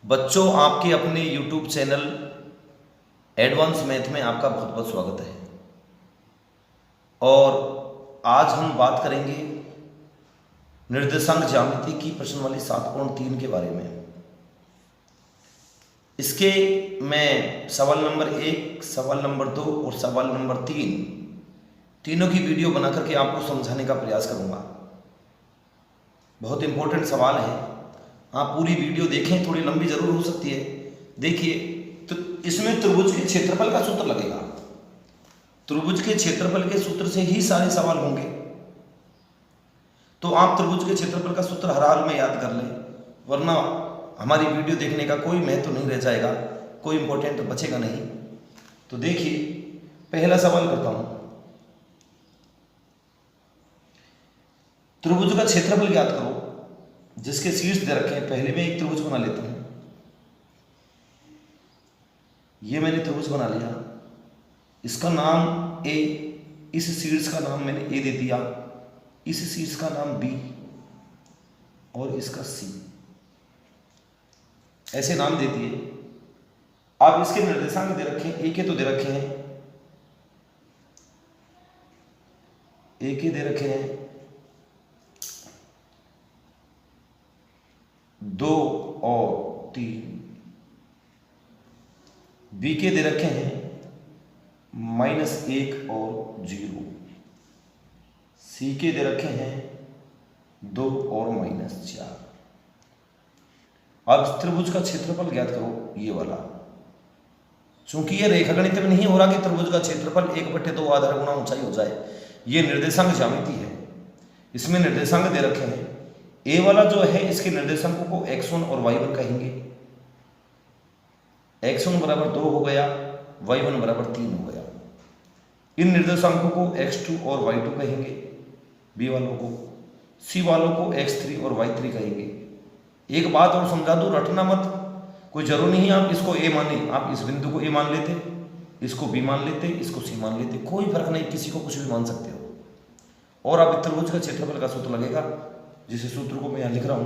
बच्चों, आपके अपने YouTube चैनल एडवांस मैथ में आपका बहुत बहुत स्वागत है। और आज हम बात करेंगे निर्देशांक ज्यामिति की प्रश्नवाली 7.3 के बारे में। इसके मैं सवाल नंबर 1, सवाल नंबर 2 और सवाल नंबर 3 तीनों की वीडियो बना करके आपको समझाने का प्रयास करूंगा। बहुत इंपॉर्टेंट सवाल है, आप पूरी वीडियो देखें, थोड़ी लंबी जरूर हो सकती है। देखिए, तो इसमें त्रिभुज के क्षेत्रफल का सूत्र लगेगा। त्रिभुज के क्षेत्रफल के सूत्र से ही सारे सवाल होंगे। तो आप त्रिभुज के क्षेत्रफल का सूत्र हर हाल में याद कर लें, वरना हमारी वीडियो देखने का कोई महत्व नहीं रह जाएगा, कोई इंपॉर्टेंट बचेगा नहीं। तो देखिए, पहला सवाल करता हूं। त्रिभुज का क्षेत्रफल ज्ञात करो, जिसके शीर्ष दे रखे हैं। पहले मैं एक त्रिभुज बना लेता हूं। ये मैंने त्रिभुज बना लिया, इसका नाम ए, इस शीर्ष का नाम मैंने ए दे दिया, इस शीर्ष का नाम बी और इसका सी, ऐसे नाम दे दिए। अब इसके निर्देशांक दे रखे हैं, ए के तो दे रखे हैं, ए के दे रखे हैं 2 और 3, बी के दे रखे हैं -1 और 0, सी के दे रखे हैं 2 और -4। अब त्रिभुज का क्षेत्रफल ज्ञात करो, ये वाला। चूंकि ये रेखागणित में नहीं हो रहा कि त्रिभुज का क्षेत्रफल 1/2 आधार गुणा ऊंचाई हो जाए, ये निर्देशांक ज्यामिति है। इसमें निर्देशांक दे रखे हैं। ए वाला जो है, इसके निर्देशांकों को x1 और y1 कहेंगे। x1 बराबर 2 हो गया, y1 बराबर 3 हो गया। इन निर्देशांकों को x2 और y2 कहेंगे, बी वालों को। सी वालों को x3 और y3 कहेंगे। एक बात और समझा दूं, रटना मत, कोई जरूरी नहीं आप इसको ए माने। आप इस बिंदु को ए मान लेते, इसको बी मान लेते, इसको सी मान लेते, कोई फर्क नहीं, किसी को कुछ भी मान सकते हो। और अब त्रिभुज का क्षेत्रफल का सूत्र लगेगा, जिस सूत्र को मैं यहां लिख रहा हूं।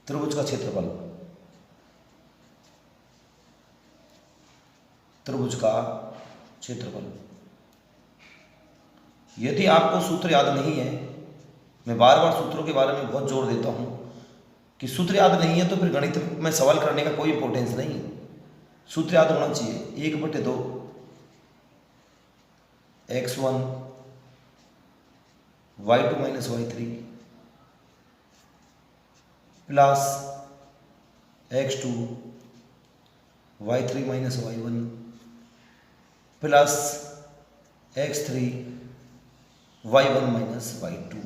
त्रिभुज का क्षेत्रफल, त्रिभुज का क्षेत्रफल। यदि आपको सूत्र याद नहीं है, मैं बार बार सूत्रों के बारे में बहुत जोर देता हूं कि सूत्र याद नहीं है तो फिर गणित में सवाल करने का कोई इंपॉर्टेंस नहीं है। सूत्र याद होना चाहिए। 1/2 x1 y2 - y3 plus x2 y3 - y1 plus x3 y1 - y2।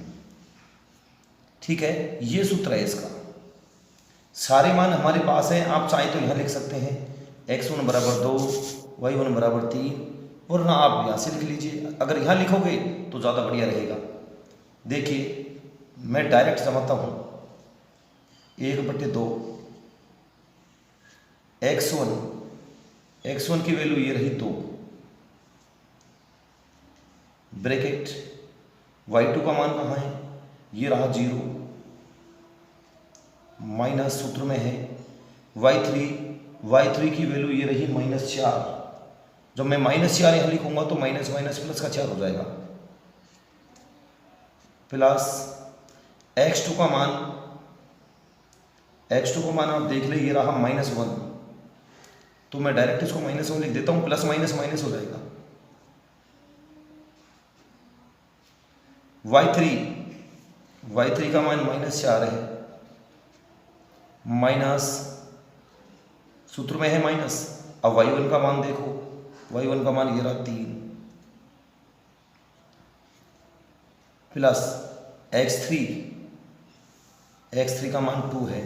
ठीक है, ये सूत्र है इसका। सारे मान हमारे पास हैं, आप चाहे तो यहां लिख सकते हैं x1 बराबर 2, y1 बराबर 3, वरना आप यहां से लिख लीजिए। अगर यहां लिखोगे तो ज़्यादा बढ़िया रहेगा। देखिए, मैं डायरेक्ट समझता हूं। 1/2 x1 की वैल्यू ये रही 2, ब्रैकेट y2 का मान कहाँ है, ये रहा 0, माइनस सूत्र में है y3 की वैल्यू ये रही -4। जब मैं -4 यहां लिखूंगा तो माइनस माइनस प्लस का 4 हो जाएगा, प्लस x2 का मान आप देख ले, ये रहा -1। तो मैं डायरेक्ट इसको -1 लिख देता हूं, प्लस माइनस माइनस हो जाएगा। y3 का मान -4 है, माइनस सूत्र में है माइनस। अब y1 का मान देखो, y1 का मान ये रहा 3, प्लस x3 का मान 2 है,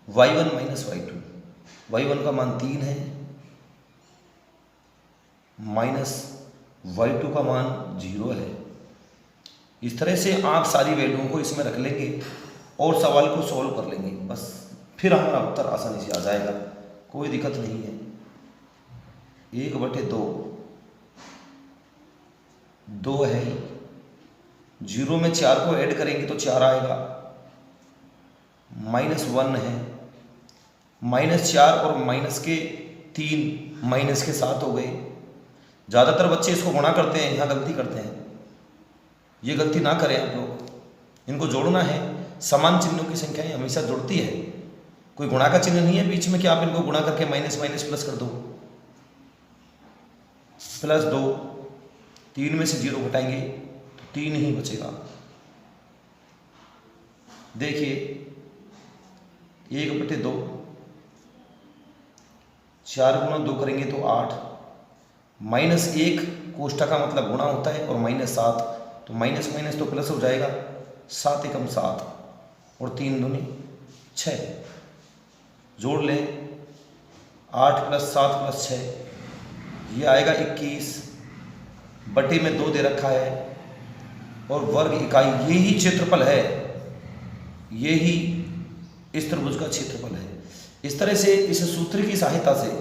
y1 - y2, y1 का मान 3 है, माइनस y2 का मान 0 है। इस तरह से आप सारी वैल्यूओं को इसमें रख लेंगे और सवाल को सॉल्व कर लेंगे, बस फिर हमारा उत्तर आसानी से आ जाएगा, कोई दिक्कत नहीं है। 1/2 2 है, जीरो में 4 को ऐड करेंगे तो 4 आएगा, -1 है, -4 और माइनस के 3 माइनस के 7 हो गए। ज़्यादातर बच्चे इसको गुणा करते हैं, यहाँ गलती करते हैं। ये गलती ना करें आप लोग, इनको जोड़ना है। समान चिन्हों की संख्याएं हमेशा जुड़ती है, कोई गुणा का चिन्ह नहीं है बीच में कि आप इनको गुणा करके माइनस माइनस प्लस कर दो। +2, 3 में से 0 घटाएंगे तो 3 ही बचेगा। देखिए 1/2, 4 गुणा 2 करेंगे तो 8, -1 कोष्ठक का मतलब गुणा होता है, और -7 तो माइनस माइनस तो प्लस हो जाएगा, 7 एकम 7 और 3 दूनी 6। जोड़ लें 8 + 7 + 6, ये आएगा 21, बटे में 2 दे रखा है, और वर्ग इकाई यही क्षेत्रफल है, यही इस त्रिभुज का क्षेत्रफल है। इस तरह से इस सूत्र की सहायता से,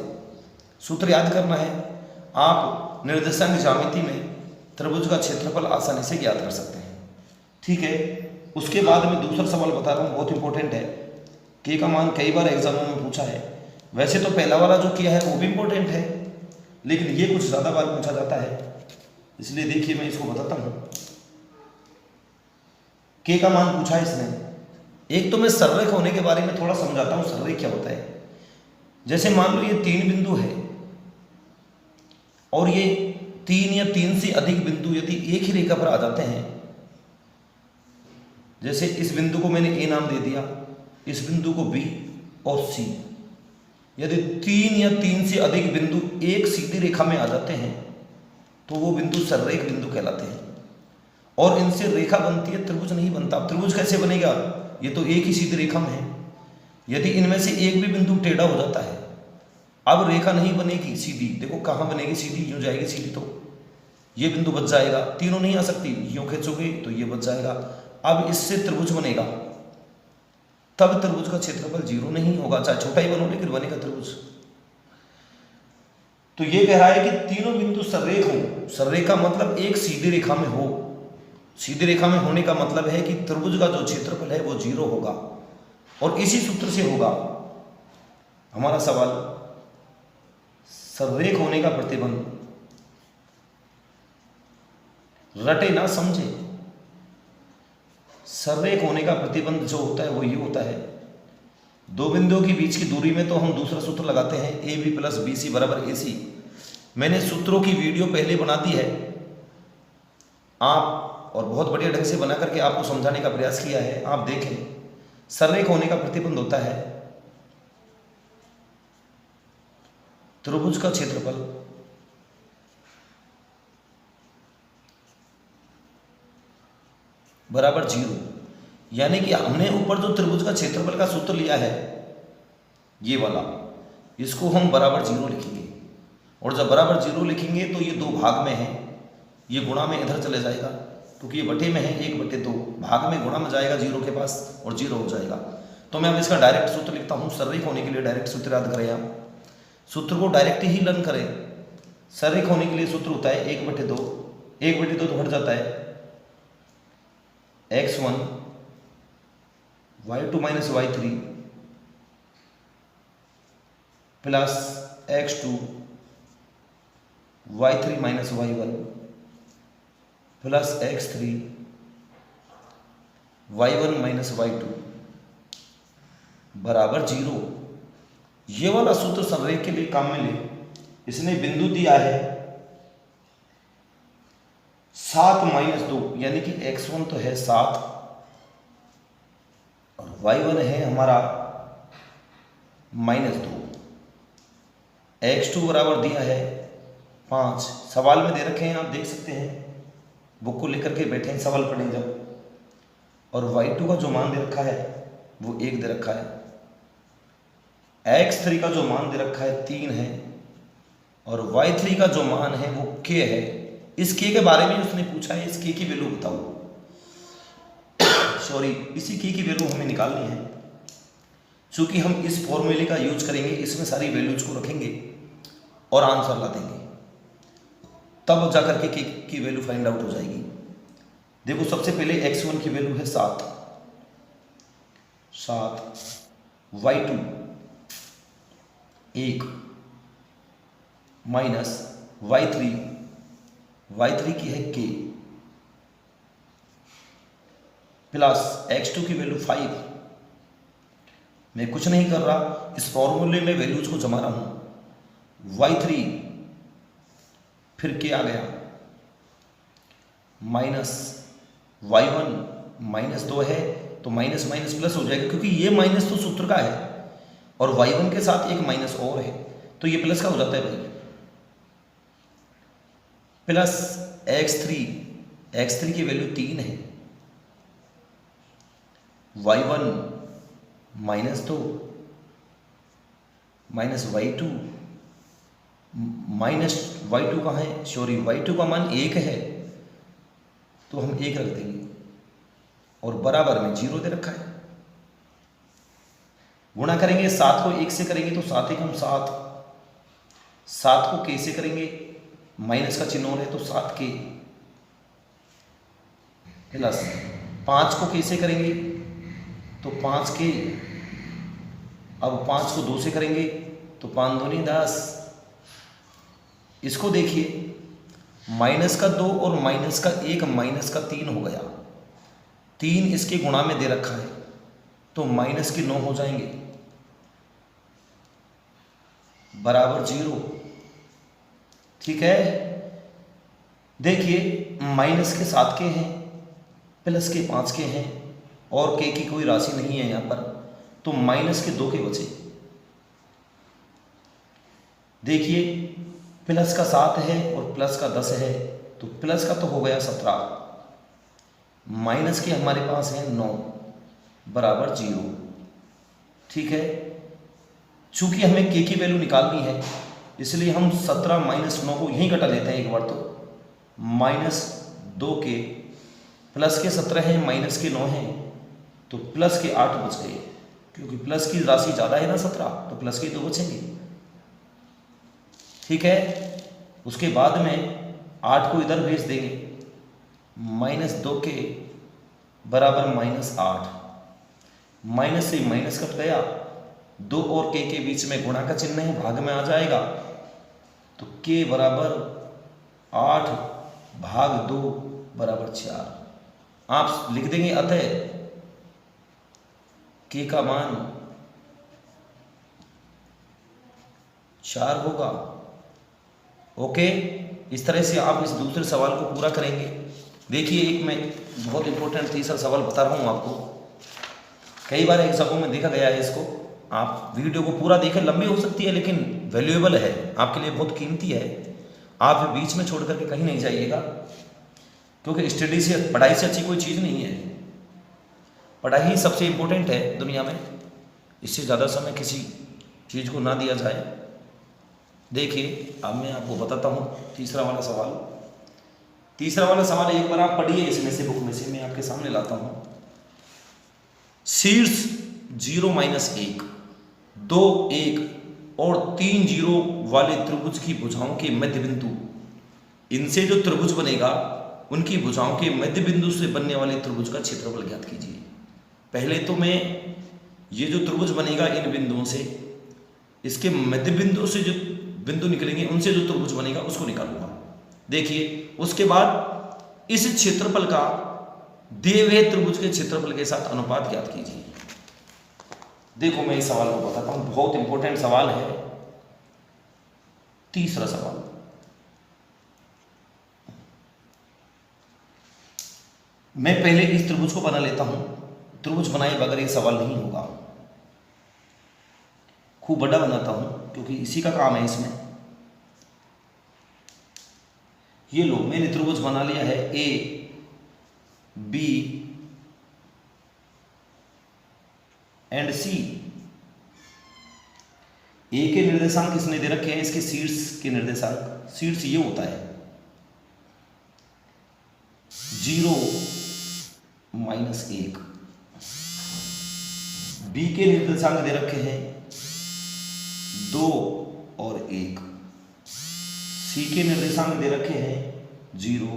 सूत्र याद करना है, आप निर्देशांक ज्यामिति में त्रिभुज का क्षेत्रफल आसानी से ज्ञात कर सकते हैं। ठीक है, उसके बाद में दूसरा सवाल बता रहा हूँ, बहुत इंपॉर्टेंट है। के का मान कई बार एग्जामों में पूछा है। वैसे तो पहला वाला जो किया है वो भी इंपॉर्टेंट है, लेकिन ये कुछ ज़्यादा बार पूछा जाता है, इसलिए देखिए मैं इसको बताता हूँ। के का मान पूछा है इसने। एक तो मैं सररेख होने के बारे में थोड़ा समझाता हूँ, सररेख क्या होता है। जैसे मान लो ये 3 बिंदु है, और ये 3 या 3 से अधिक बिंदु यदि एक ही रेखा पर आ जाते हैं, जैसे इस बिंदु को मैंने ए नाम दे दिया, इस बिंदु को बी और सी, यदि 3 या 3 से अधिक बिंदु एक सीधी रेखा में आ जाते हैं तो वो बिंदु सररेख बिंदु कहलाते हैं, और इनसे रेखा बनती है, त्रिभुज नहीं बनता। अब त्रिभुज कैसे बनेगा, ये तो एक ही सीधी रेखा में है। यदि इनमें से एक भी बिंदु टेढ़ा हो जाता है, अब रेखा नहीं बनेगी सीधी। देखो कहाँ बनेगी सीधी, यूँ जाएगी सीधी, तो ये बिंदु बच जाएगा। तीनों नहीं आ सकती, यूँ खींचोगे तो ये बच जाएगा। अब इससे त्रिभुज बनेगा, तब त्रिभुज का क्षेत्रफल 0 नहीं होगा, चाहे छोटा ही बनो लेकिन बनेगा त्रिभुज। तो ये कह रहा है कि तीनों बिंदु सररेख हो। सररेख का मतलब एक सीधी रेखा में हो। सीधी रेखा में होने का मतलब है कि त्रिभुज का जो क्षेत्रफल है वो 0 होगा, और इसी सूत्र से होगा हमारा सवाल। सररेख होने का प्रतिबंध, रटे ना समझे। सररेख होने का प्रतिबंध जो होता है वो ये होता है, दो बिंदुओं के बीच की दूरी में तो हम दूसरा सूत्र लगाते हैं, AB + BC = AC। मैंने सूत्रों की वीडियो पहले बना दी है, आप और बहुत बढ़िया ढंग से बना करके आपको समझाने का प्रयास किया है, आप देखें। सररेख होने का प्रतिबंध होता है त्रिभुज का क्षेत्रफल बराबर 0। यानी कि हमने ऊपर जो त्रिभुज का क्षेत्रफल का सूत्र लिया है ये वाला, इसको हम बराबर 0 लिखेंगे, और जब बराबर 0 लिखेंगे तो ये 2 भाग में है, ये गुणा में इधर चले जाएगा, क्योंकि ये बटे में है, 1/2 भाग में गुणा में जाएगा 0 के पास और 0 हो जाएगा। तो मैं अब इसका डायरेक्ट सूत्र लिखता हूँ। सररेख होने के लिए डायरेक्ट सूत्र याद करें, आप सूत्र को डायरेक्ट ही लर्न करें। सररेख होने के लिए सूत्र होता है 1/2, 1/2 तो हट जाता है, x1 y2 - y3 plus x2 y3 - y1 plus x3 y1 - y2 बराबर 0। ये वाला सूत्र सररेख के लिए काम में ले। इसने बिंदु दिया है 7 - 2, यानी कि x1 तो है 7 और y1 है हमारा -2, x2 बराबर दिया है 5। सवाल में दे रखे हैं, आप देख सकते हैं, बुक को लेकर के बैठे हैं, सवाल पढ़ें जब। और y2 का जो मान दे रखा है वो 1 दे रखा है, x3 का जो मान दे रखा है 3 है, और y3 का जो मान है वो k है। इस k के बारे में उसने पूछा है, इस k की वैल्यू बताओ। सॉरी, इसी k की वैल्यू हमें निकालनी है। चूंकि हम इस फॉर्मूले का यूज करेंगे, इसमें सारी वैल्यूज को रखेंगे और आंसर ला देंगे, तब जाकर के k की वैल्यू फाइंड आउट हो जाएगी। देखो सबसे पहले x1 की वैल्यू है 7, y2 1 माइनस y3 की है k प्लस x2 की वैल्यू 5। मैं कुछ नहीं कर रहा, इस फॉर्मूले में वैल्यूज को जमा रहा हूं। y3 फिर k आ गया माइनस y1 -2 है तो माइनस माइनस प्लस हो जाएगा, क्योंकि ये माइनस तो सूत्र का है और y1 के साथ एक माइनस और है तो ये प्लस का हो जाता है भाई। प्लस x3 की वैल्यू 3 है, y1 -2 माइनस y2 कहाँ है, सॉरी y2 का मान 1 है तो हम 1 रख देंगे और बराबर में 0 दे रखा है। गुणा करेंगे 7 को 1 से करेंगे तो 7 1 7 को k से करेंगे, माइनस का चिन्ह और है तो 7k प्लस 5 को k से करेंगे तो 5k, अब 5 को 2 से करेंगे तो 5 दूनी 10। इसको देखिए माइनस का 2 और माइनस का 1 माइनस का 3 हो गया, 3 इसके गुणा में दे रखा है तो माइनस के 9 हो जाएंगे बराबर 0। ठीक है, देखिए माइनस के 7 के हैं, प्लस के 5 के हैं और के की कोई राशि नहीं है यहाँ पर तो माइनस के 2 के बचे। देखिए प्लस का 7 है और प्लस का 10 है तो प्लस का तो हो गया 17, माइनस के हमारे पास है 9 बराबर 0। ठीक है, चूंकि हमें के की वैल्यू निकालनी है इसलिए हम 17 माइनस 9 को यहीं घटा देते हैं एक बार तो, -2k प्लस के 17 हैं माइनस के 9 हैं तो प्लस के 8 बच गए, क्योंकि प्लस की राशि ज़्यादा है ना 17 तो प्लस के 2 बचेंगे। ठीक है, उसके बाद में 8 को इधर भेज देंगे, -2k बराबर -8, माइनस से माइनस कट गया, 2 और k के बीच में गुणा का चिन्ह है, भाग में आ जाएगा तो k बराबर 8 भाग 2 बराबर 4। आप लिख देंगे अतः k का मान 4 होगा। ओके, इस तरह से आप इस दूसरे सवाल को पूरा करेंगे। देखिए एक मैं बहुत इंपॉर्टेंट तीसरा सवाल बता रहा हूँ आपको, कई बार एग्जामों में देखा गया है इसको। आप वीडियो को पूरा देखें, लंबी हो सकती है लेकिन वैल्यूएबल है, आपके लिए बहुत कीमती है। आप बीच में छोड़ करके कहीं नहीं जाइएगा, क्योंकि स्टडी से, पढ़ाई से अच्छी कोई चीज़ नहीं है। पढ़ाई सबसे इम्पोर्टेंट है दुनिया में, इससे ज़्यादा समय किसी चीज़ को ना दिया जाए। देखिए अब मैं आपको बताता हूँ तीसरा वाला सवाल एक बार आप पढ़िए इसमें से, बुक में से मैं आपके सामने लाता हूँ। शीर्ष 0 - 1 2 1 और 3 0 वाले त्रिभुज की भुजाओं के मध्य बिंदु, इनसे जो त्रिभुज बनेगा उनकी भुजाओं के मध्य बिंदु से बनने वाले त्रिभुज का क्षेत्रफल ज्ञात कीजिए। पहले तो मैं ये जो त्रिभुज बनेगा इन बिंदुओं से, इसके मध्य बिंदु से जो बिंदु निकलेंगे उनसे जो त्रिभुज बनेगा उसको निकालूंगा। देखिए उसके बाद इस क्षेत्रफल का दिए हुए त्रिभुज के क्षेत्रफल के साथ अनुपात ज्ञात कीजिए। देखो मैं इस सवाल को बताता हूं, बहुत इंपॉर्टेंट सवाल है। तीसरा सवाल, मैं पहले इस त्रिभुज को बना लेता हूं, त्रिभुज बनाए बगैर ये सवाल नहीं होगा। खूब बड़ा बनाता हूं क्योंकि इसी का काम है इसमें। ये लो मैंने त्रिभुज बना लिया है ए बी एंड सी। ए के निर्देशांक किसने दे रखे हैं, इसके शीर्ष के निर्देशांक, शीर्ष ये होता है 0 - 1। बी के निर्देशांक दे रखे हैं 2 और 1। सी के निर्देशांक दे रखे हैं 0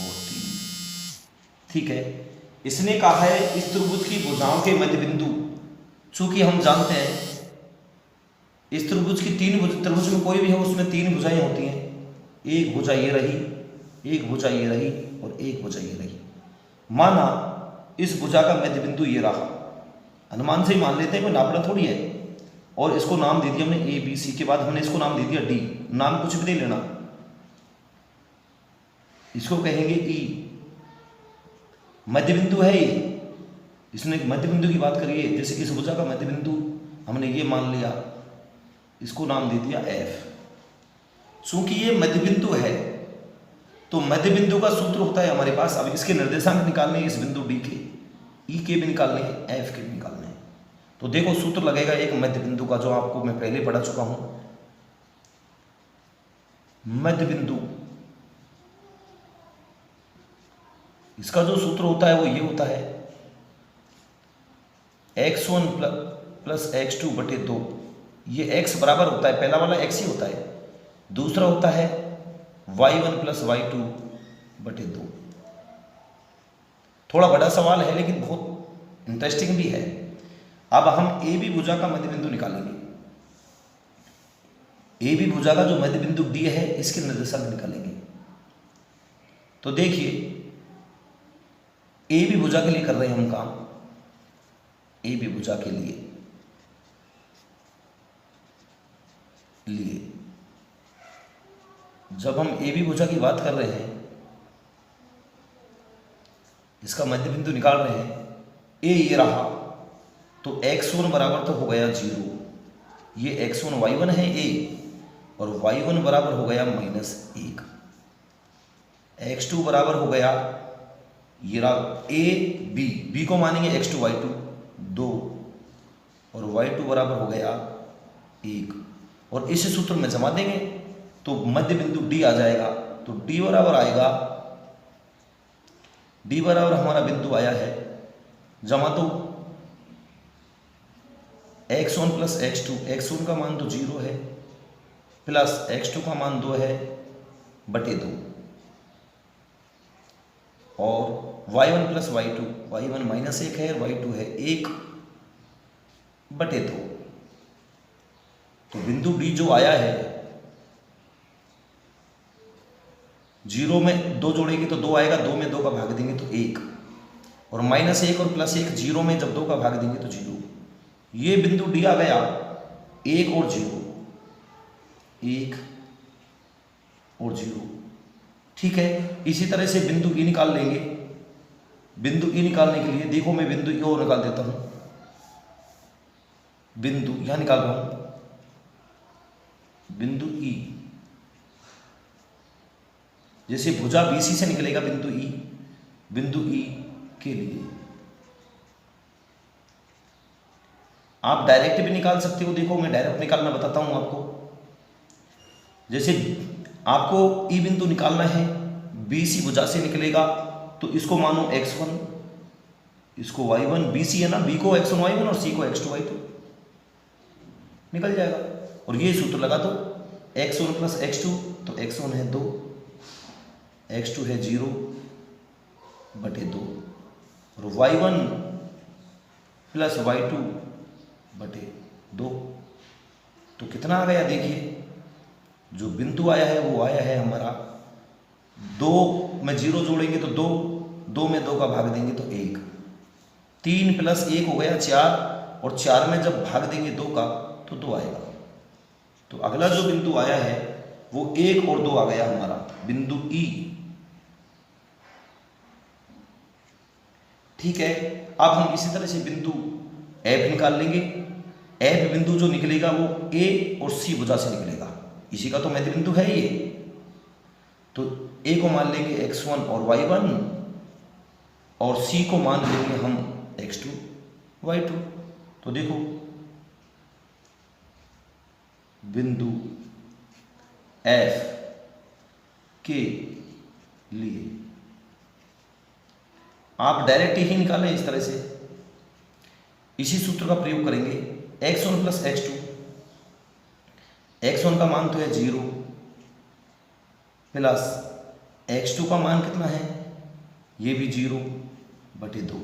और 3। ठीक है। इसने कहा है इस त्रिभुज की भुजाओं के मध्य बिंदु, चूंकि हम जानते हैं इस त्रिभुज की त्रिभुज में कोई भी हो उसमें 3 भुजाएं होती हैं। एक भुजा ये रही, एक भुजा ये रही और एक भुजा ये रही। माना इस भुजा का मध्य बिंदु ये रहा, अनुमान से ही मान लेते हैं, कोई नापना थोड़ी है। और इसको नाम दे दिया हमने ए बी सी, के बाद हमने इसको नाम दे दिया डी। नाम कुछ भी दे लेना, इसको कहेंगे ई। मध्य बिंदु है ये, इसने मध्य बिंदु की बात करी है। जैसे इस भुजा का मध्य बिंदु हमने ये मान लिया, इसको नाम दे दिया एफ। चूंकि ये मध्य बिंदु है तो मध्य बिंदु का सूत्र होता है हमारे पास। अब इसके निर्देशांक निकालने हैं, इस बिंदु डी के, ई के भी निकालने हैं, एफ के भी निकालने हैं। तो देखो सूत्र लगेगा एक मध्य बिंदु का, जो आपको मैं पहले पढ़ा चुका हूं। मध्य बिंदु, इसका जो सूत्र होता है वो ये होता है x1 प्लस x2 बटे 2। ये x बराबर होता है, पहला वाला x ही होता है, दूसरा होता है y1 प्लस y2 बटे 2। थोड़ा बड़ा सवाल है लेकिन बहुत इंटरेस्टिंग भी है। अब हम ए बी भुजा का मध्य बिंदु निकालेंगे। ए बी भुजा का जो मध्य बिंदु डी है, इसके निर्देशांक निकालेंगे। तो देखिए ए बी भुजा के लिए कर रहे हैं हम काम। ए बी भुजा के लिए जब हम ए बी भुजा की बात कर रहे हैं, इसका मध्य बिंदु निकाल रहे हैं, ए ये रहा, तो x1 बराबर तो हो गया 0। ये x1 y1 है ए, और y1 बराबर हो गया -1। x2 बराबर हो गया, ये रहा ए बी, बी को मानेंगे x2 y2 2, और y2 बराबर हो गया 1। और इस सूत्र में जमा देंगे तो मध्य बिंदु डी आ जाएगा। तो डी बराबर आएगा, डी बराबर हमारा बिंदु आया है, जमा तो x1 प्लस x2, x1 का मान तो 0 है, प्लस x2 का मान 2 है बटे 2, और y1 प्लस y2, y1 -1 है, y2 है 1 बटे 2। तो बिंदु डी जो आया है, 0 में 2 जोड़ेंगे तो 2 आएगा, 2 में 2 का भाग देंगे तो 1, और -1 और +1, 0 में जब 2 का भाग देंगे तो 0। ये बिंदु डी आ गया 1 और 0, 1 और 0। ठीक है। इसी तरह से बिंदु ई निकाल लेंगे। बिंदु ई निकालने के लिए देखो, मैं बिंदु ई और निकाल देता हूं। बिंदु यहां निकाल रहा हूं, बिंदु ई, जैसे भुजा बीसी से निकलेगा बिंदु ई के लिए आप डायरेक्ट भी निकाल सकते हो। देखो मैं डायरेक्ट निकालना बताता हूं आपको। जैसे आपको ई बिंदु निकालना है, बीसी भुजा से निकलेगा, तो इसको मानो x1, इसको y1, बीसी है ना, बी को x1 y1 और सी को x2 y2, निकल जाएगा। और ये सूत्र लगा दो, x1 प्लस x2, तो x1 है 2, x2 है 0 बटे 2, और y1 प्लस y2 बटे 2। तो कितना आ गया देखिए, जो बिंदु आया है वो आया है हमारा 2 में 0 जोड़ेंगे तो 2, 2 में 2 का भाग देंगे तो 1, 3 + 1 हो गया 4, और 4 में जब भाग देंगे 2 का तो 2 आएगा। तो अगला जो बिंदु आया है वो 1 और 2 आ गया हमारा बिंदु ई। ठीक है। अब हम इसी तरह से बिंदु एफ निकाल लेंगे। एफ बिंदु जो निकलेगा वो ए और सी भुजा से निकलेगा, इसी का तो मध्य बिंदु है ये। तो ए को मान लेंगे x1 और y1, और सी को मान लेंगे हम x2 y2। तो देखो बिंदु एफ के लिए आप डायरेक्ट ही निकालें इस तरह से, इसी सूत्र का प्रयोग करेंगे। x1 प्लस x2, x1 का मान तो है 0, प्लस x2 का मान कितना है, ये भी 0, बटे 2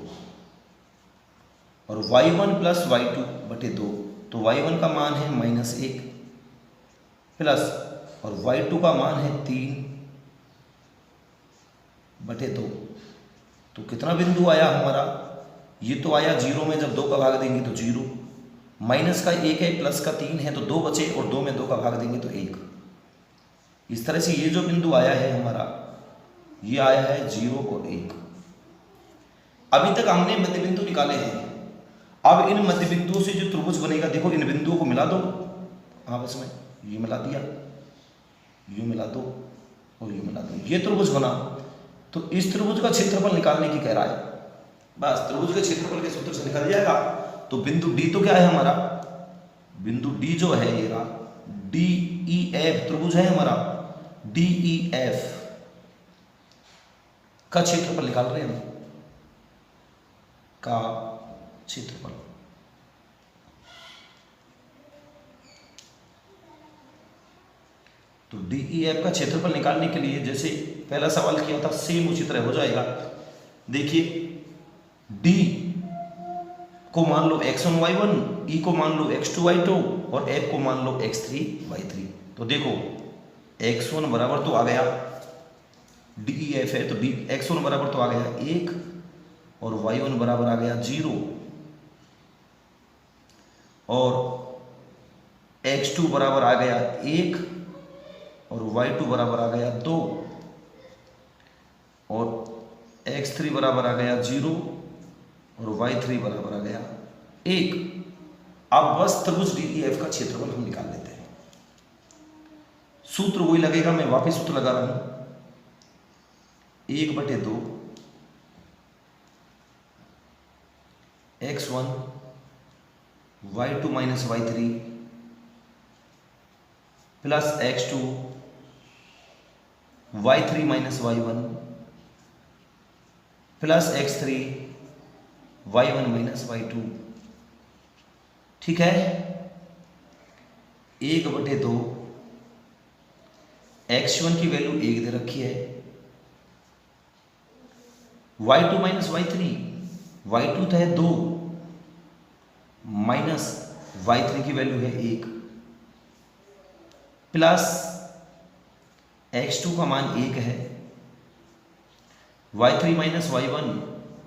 और y1 प्लस y2 बटे 2, तो y1 का मान है -1 प्लस और y2 का मान है 3 बटे 2। तो कितना बिंदु आया हमारा, ये तो आया 0 में, जब 2 का भाग देंगे तो 0, माइनस का 1 है, प्लस का 3 है, तो 2 बचे और 2 में 2 का भाग देंगे तो 1। इस तरह से ये जो बिंदु आया है हमारा, ये आया है 0 और 1। अभी तक हमने मध्य बिंदु निकाले हैं। अब इन मध्य बिंदुओं से जो त्रिभुज बनेगा, देखो इन बिंदुओं को मिला दो आपस में, ये मिला दिया, ये मिला दो और ये मिला दो, ये त्रिभुज बना। तो इस त्रिभुज का क्षेत्रफल निकालने की कह रहा है, बस त्रिभुज के क्षेत्रफल के सूत्र से निकल जाएगा। तो बिंदु डी तो क्या है हमारा, बिंदु डी जो है ये रहा, डी ई एफ त्रिभुज है हमारा, डी ई एफ का क्षेत्रफल निकाल रहे हैं हम, का क्षेत्रफल। तो डी ई एफ का क्षेत्रफल निकालने के लिए जैसे पहला सवाल किया था, सेम उसी तरह हो जाएगा। देखिए डी को मान लो x1 y1, ई को मान लो x2 y2 और एफ को मान लो x3 y3। तो देखो x1 बराबर तो आ गया, डी ई एफ है तो डी x1 बराबर तो आ गया 1 और y1 बराबर आ गया 0 और x2 बराबर आ गया 1 और y2 बराबर आ गया 2 और x3 बराबर आ गया 0 और y3 बराबर आ गया 1। अब बस त्रिभुज DEF का क्षेत्रफल हम निकाल लेते हैं। सूत्र वही लगेगा, मैं वापस सूत्र लगा रहा हूं, 1/2 x1 y2 minus y3 plus x2 y3 minus y1 plus x3 y1 minus y2। ठीक है, 1/2 x1 की वैल्यू 1 दे रखी है, y2 माइनस y3, y2 तो है 2 माइनस y3 की वैल्यू है 1 प्लस x2 का मान 1 है, y3 माइनस y1,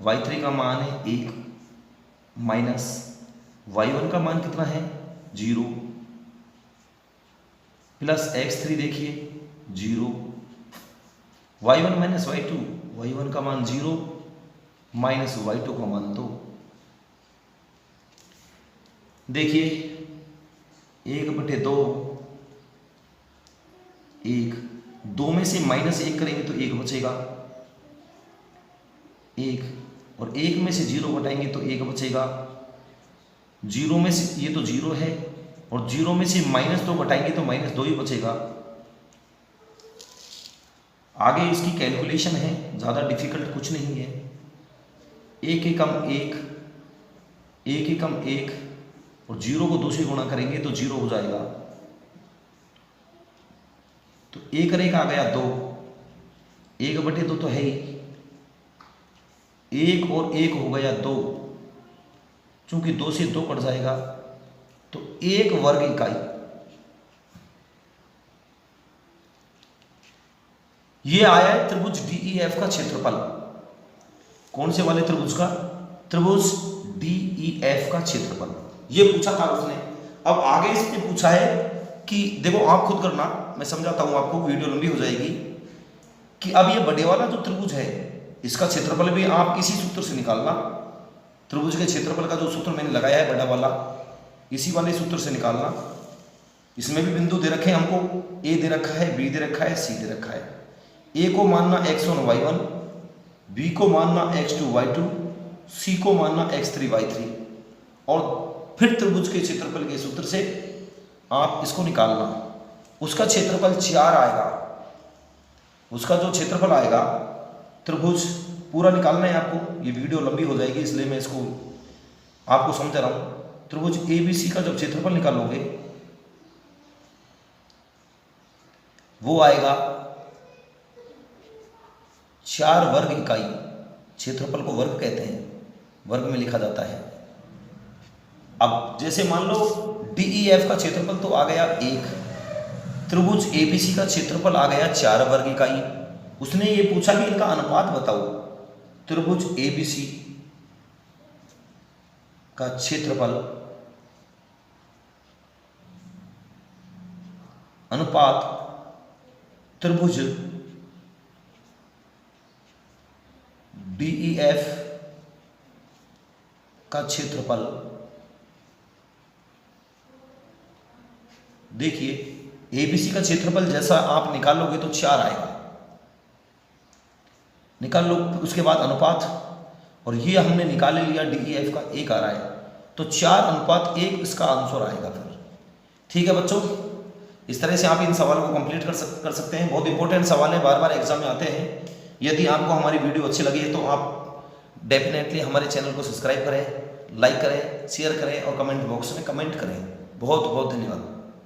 y3 का मान है 1 माइनस y1 का मान कितना है 0 प्लस x3 देखिए 0, y1 माइनस y2, y1 का मान 0 माइनस y2 का मान 2। देखिए 1/2 1, 2 में से -1 करेंगे तो 1 बचेगा 1 और 1 में से 0 घटाएंगे तो 1 बचेगा, 0 में से ये तो 0 है और 0 में से -2 घटाएंगे तो -2 ही बचेगा। आगे इसकी कैलकुलेशन है, ज़्यादा डिफिकल्ट कुछ नहीं है, 1 एकम 1, 1 एकम 1 और 0 को 2 से गुणा करेंगे तो 0 हो जाएगा। तो 1 और 1 आ गया 2, 1/2 तो है ही, 1 और 1 हो गया 2, चूंकि 2 से 2 कट जाएगा तो 1 वर्ग इकाई। ये आया है त्रिभुज DEF का क्षेत्रफल। कौन से वाले त्रिभुज का, त्रिभुज DEF का क्षेत्रफल ये पूछा था उसने। अब आगे इसने पूछा है कि देखो आप खुद करना, मैं समझाता हूं आपको, वीडियो लंबी हो जाएगी, कि अब ये बड़े वाला जो त्रिभुज है इसका क्षेत्रफल भी आप इसी सूत्र से निकालना। त्रिभुज के क्षेत्रफल का जो सूत्र मैंने लगाया है बड़ा वाला, इसी वाले सूत्र से निकालना। इसमें भी बिंदु दे रखे हैं हमको, A दे रखा है, B दे रखा है, C दे रखा है। A को मानना x1 y1, B को मानना x2 y2, C को मानना x3 y3 और फिर त्रिभुज के क्षेत्रफल के सूत्र से आप इसको निकालना। उसका क्षेत्रफल 4 आएगा, उसका जो क्षेत्रफल आएगा त्रिभुज पूरा निकालना है आपको। ये वीडियो लंबी हो जाएगी इसलिए मैं इसको आपको समझा रहा हूं। त्रिभुज ABC का जब क्षेत्रफल निकालोगे वो आएगा 4 वर्ग इकाई, क्षेत्रफल को वर्ग कहते हैं, वर्ग में लिखा जाता है। अब जैसे मान लो DEF का क्षेत्रफल तो आ गया 1, त्रिभुज ABC का क्षेत्रफल आ गया 4 वर्ग इकाई। उसने ये पूछा कि इनका अनुपात बताओ, त्रिभुज ABC का क्षेत्रफल अनुपात त्रिभुज DEF का क्षेत्रफल। देखिए ABC का क्षेत्रफल जैसा आप निकालोगे तो 4 आएगा, निकाल लो। उसके बाद अनुपात, और ये हमने निकाल लिया DEF का 1 आ रहा है, तो 4:1 इसका आंसर आएगा फिर। ठीक है बच्चों, इस तरह से आप इन सवालों को कंप्लीट कर सकते हैं। बहुत इंपॉर्टेंट सवाल है, बार बार एग्जाम में आते हैं। यदि आपको हमारी वीडियो अच्छी लगी है तो आप डेफिनेटली हमारे चैनल को सब्सक्राइब करें, लाइक करें, शेयर करें और कमेंट बॉक्स में कमेंट करें। बहुत बहुत धन्यवाद।